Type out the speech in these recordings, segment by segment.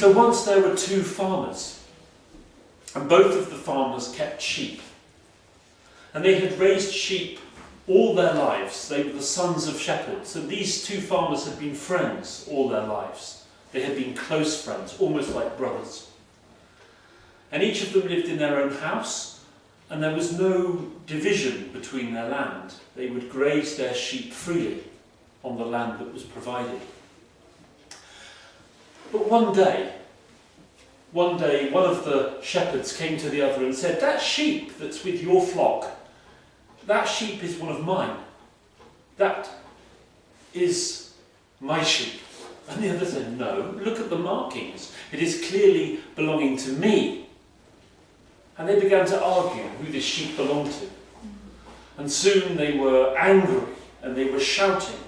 So once there were two farmers, and both of the farmers kept sheep. And they had raised sheep all their lives. They were the sons of shepherds. And these two farmers had been friends all their lives. They had been close friends, almost like brothers. And each of them lived in their own house, and there was no division between their land. They would graze their sheep freely on the land that was provided. But one day, one of the shepherds came to the other and said, "That sheep that's with your flock, that sheep is one of mine. That is my sheep." And the other said, "No, look at the markings. It is clearly belonging to me." And they began to argue who this sheep belonged to. And soon they were angry and they were shouting.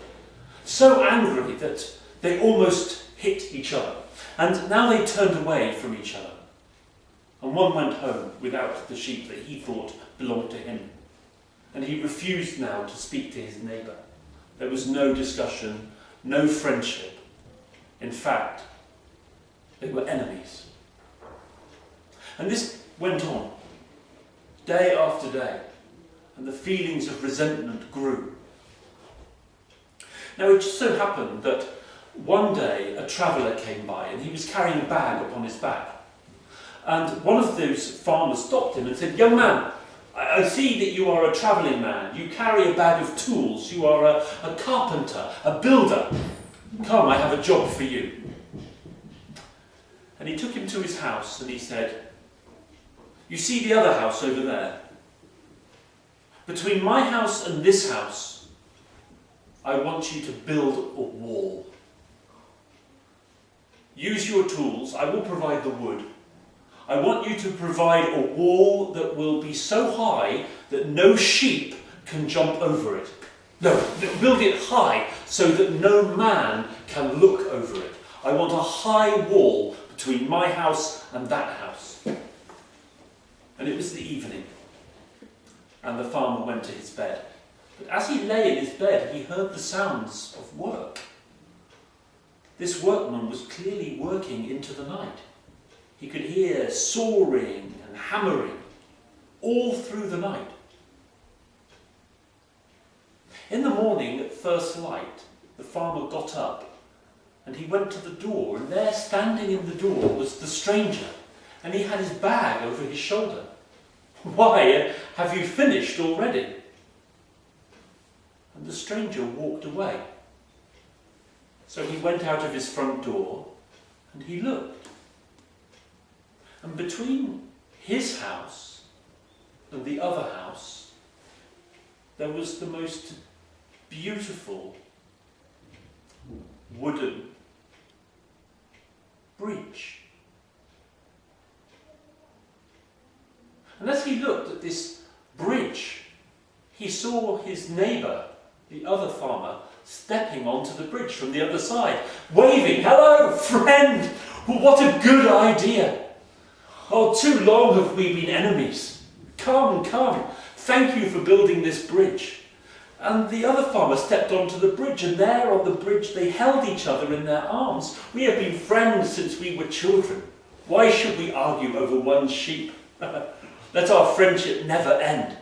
So angry that they almost hit each other. And now they turned away from each other. And one went home without the sheep that he thought belonged to him. And he refused now to speak to his neighbour. There was no discussion, no friendship. In fact, they were enemies. And this went on, day after day, and the feelings of resentment grew. Now it just so happened that one day a traveller came by and he was carrying a bag upon his back. And one of those farmers stopped him and said, "Young man, I see that you are a travelling man. You carry a bag of tools. You are a carpenter, a builder. Come, I have a job for you." And he took him to his house and he said, "You see the other house over there? Between my house and this house, I want you to build a wall. Use your tools. I will provide the wood. I want you to provide a wall that will be so high that no sheep can jump over it. No, build it high so that no man can look over it. I want a high wall between my house and that house." And it was the evening, and the farmer went to his bed. But as he lay in his bed, he heard the sounds of work. This workman was clearly working into the night. He could hear sawing and hammering all through the night. In the morning, at first light, the farmer got up and he went to the door, and there, standing in the door, was the stranger, and he had his bag over his shoulder. "Why, have you finished already?" And the stranger walked away. So he went out of his front door and he looked. And between his house and the other house, there was the most beautiful wooden bridge. And as he looked at this bridge, he saw his neighbour, the other farmer, stepping onto the bridge from the other side, waving, "Hello, friend! What a good idea! Oh, too long have we been enemies. Come, come, thank you for building this bridge." And the other farmer stepped onto the bridge, and there on the bridge they held each other in their arms. "We have been friends since we were children. Why should we argue over one sheep? Let our friendship never end."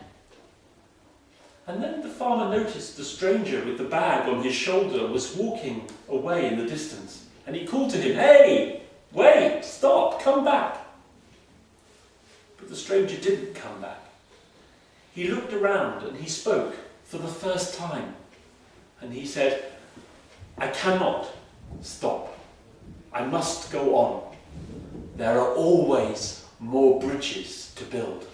And then the farmer noticed the stranger with the bag on his shoulder was walking away in the distance. And he called to him, "Hey, wait, stop, come back." But the stranger didn't come back. He looked around and he spoke for the first time. And he said, "I cannot stop. I must go on. There are always more bridges to build."